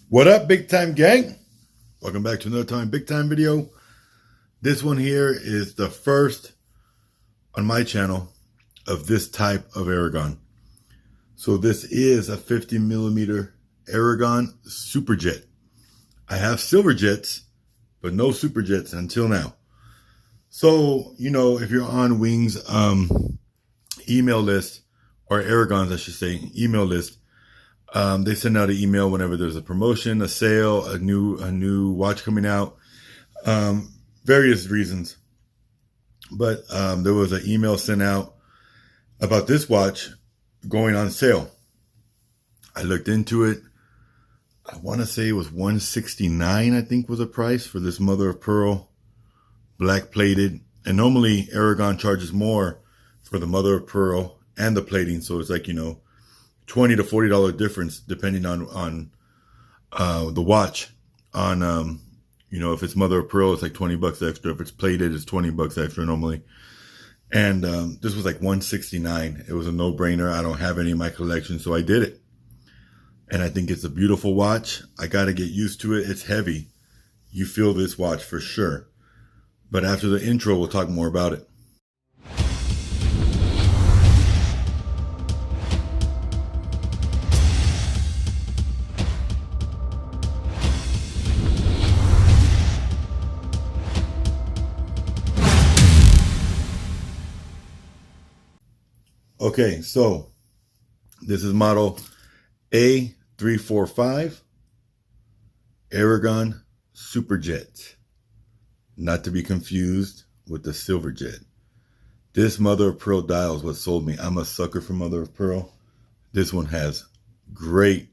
What up, big time gang? Welcome back to another Tommy Big Time video. This one here is the first on my channel of this type of Aragon. So this is a 50mm Aragon Superjet. I have silver jets, but no superjets until now. So, you know, if you're on Wing's email list, or Aragon's, I should say, email list, they send out an email whenever there's a promotion, a sale, a new watch coming out, various reasons. But there was an email sent out about this watch going on sale. I looked into it. I want to say it was $169, I think was the price for this mother of pearl, black plated. And normally Aragon charges more for the mother of pearl and the plating. So it's like, you know, $20 to $40 difference depending on the watch. On you know, if it's mother of pearl, it's like 20 bucks extra. If it's plated, it's 20 bucks extra normally. And this was like $169. It was a no-brainer. I don't have any in my collection, so I did it. And I think it's a beautiful watch. I got to get used to it. It's heavy. You feel this watch for sure. But after the intro, we'll talk more about it. Okay, so this is model A345 Aragon Superjet, not to be confused with the Silverjet. This mother of pearl dial is what sold me. I'm a sucker for mother of pearl. This one has great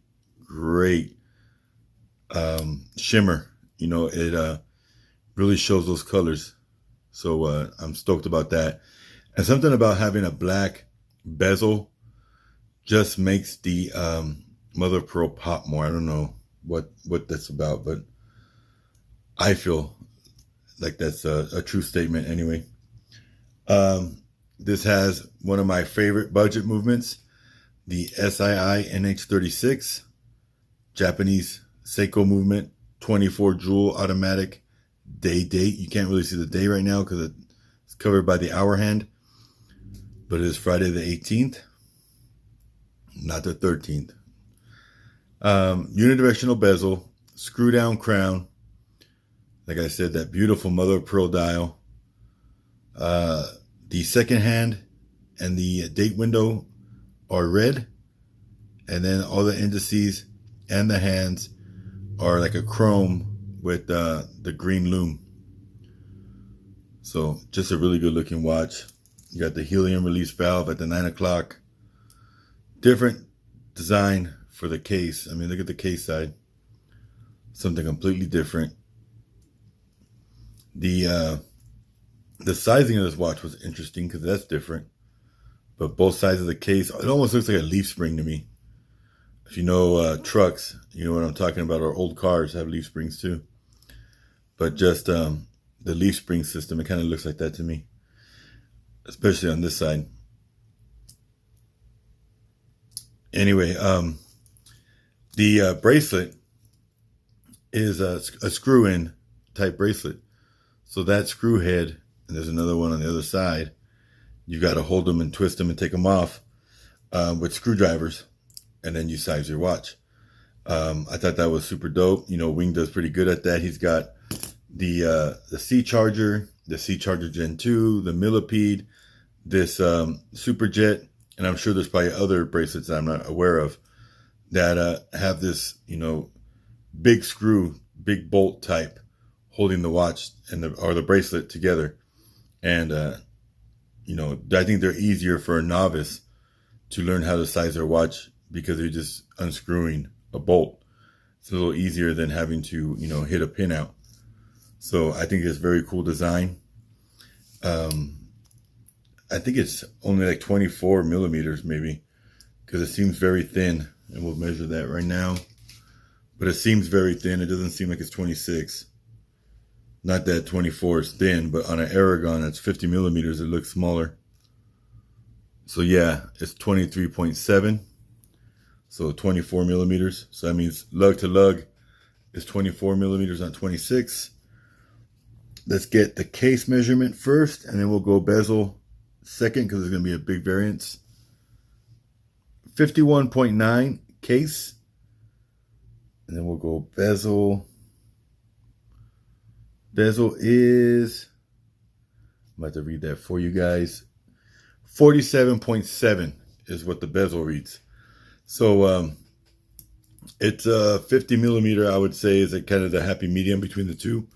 shimmer. You know, it really shows those colors. So I'm stoked about that. And something about having a black bezel just makes the mother of pearl pop more. I don't know what that's about, but I feel like that's a true statement anyway. This has one of my favorite budget movements, the SII NH36 Japanese Seiko movement, 24 jewel automatic date. You can't really see the day right now because it's covered by the hour hand, but it is Friday the 18th, not the 13th. Unidirectional bezel, screw down crown. Like I said, that beautiful mother of pearl dial. The second hand and the date window are red. And then all the indices and the hands are like a chrome with the green lume. So just a really good looking watch. You got the helium release valve at the 9 o'clock. Different design for the case. I mean, look at the case side. Something completely different. The sizing of this watch was interesting because that's different. But both sides of the case, it almost looks like a leaf spring to me. If you know trucks, you know what I'm talking about. Our old cars have leaf springs too. But just the leaf spring system, it kind of looks like that to me. Especially on this side. Anyway, the bracelet is a screw-in type bracelet. So that screw head, and there's another one on the other side, you got to hold them and twist them and take them off with screwdrivers, and then you size your watch. I thought that was super dope. You know, Wing does pretty good at that. He's got the C charger, the C charger Gen 2, the millipede, this Superjet, and I'm sure there's probably other bracelets that I'm not aware of that have this, you know, big screw, big bolt type holding the watch and the bracelet together. And you know, I think they're easier for a novice to learn how to size their watch because they're just unscrewing a bolt. It's a little easier than having to, you know, hit a pin out. So I think it's very cool design. I think it's only like 24 millimeters maybe, because it seems very thin, and we'll measure that right now. But it seems very thin. It doesn't seem like it's 26. Not that 24 is thin, but on an Aragon that's 50 millimeters, it looks smaller. So yeah, it's 23.7. So 24 millimeters. So that means lug to lug, is 24 millimeters on 26. Let's get the case measurement first, and then we'll go bezel second because there's going to be a big variance. 51.9 case. And then we'll go bezel. Bezel is, I'm about to read that for you guys. 47.7 is what the bezel reads. So it's 50 millimeter, I would say, is a kind of the happy medium between the two.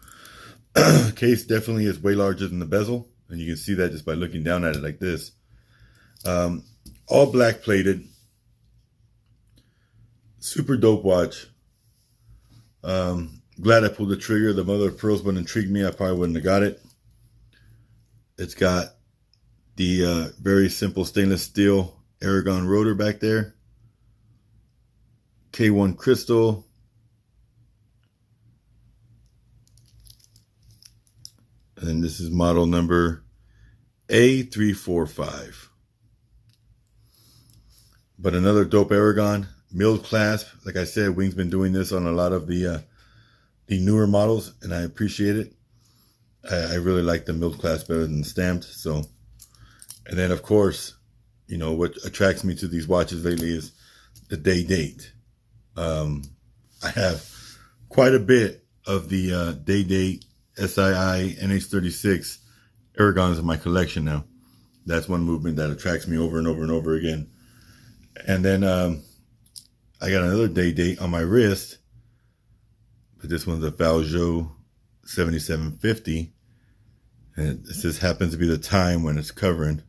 Case definitely is way larger than the bezel, and you can see that just by looking down at it like this. All black plated. Super dope watch. Glad I pulled the trigger. The mother of pearls wouldn't intrigue me. I probably wouldn't have got it. It's got the very simple stainless steel Aragon rotor back there. K1 crystal. And this is model number A345. But another dope Aragon. Milled clasp. Like I said, Wing's been doing this on a lot of the newer models, and I appreciate it. I really like the milled clasp better than stamped. So, and then of course, you know, what attracts me to these watches lately is the day date. I have quite a bit of the day date SII NH36 Aragons in my collection now. That's one movement that attracts me over and over and over again. And then I got another day date on my wrist, but this one's a Valjo 7750, and this just happens to be the time when it's covering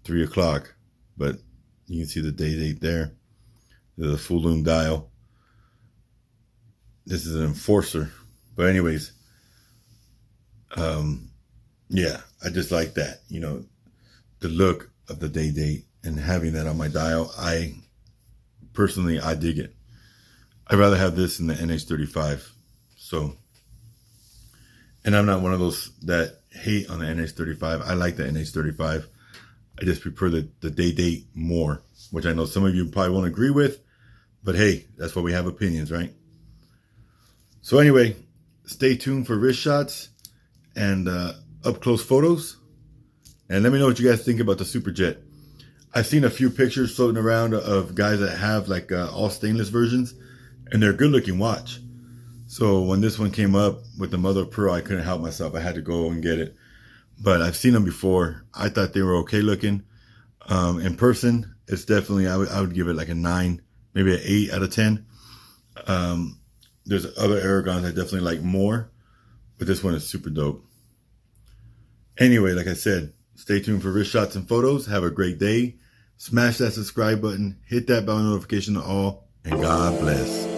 3 o'clock. But you can see the day date there. There's a full lume dial. This is an enforcer, but anyways. Yeah, I just like that, you know, the look of the day date and having that on my dial. Personally, I dig it. I'd rather have this than the NH35. So, and I'm not one of those that hate on the NH35. I like the NH35. I just prefer the day date more, which I know some of you probably won't agree with, but hey, that's why we have opinions, right? So anyway, stay tuned for wrist shots and up close photos, and let me know what you guys think about the Superjet. I've seen a few pictures floating around of guys that have like all stainless versions, and they're a good looking watch. So when this one came up with the mother of pearl, I couldn't help myself. I had to go and get it. But I've seen them before. I thought they were okay looking. In person, it's definitely, I would give it like a 9, maybe an 8 out of 10. There's other Aragons I definitely like more, but this one is super dope. Anyway, like I said, stay tuned for wrist shots and photos. Have a great day. Smash that subscribe button. Hit that bell notification to all. And God bless.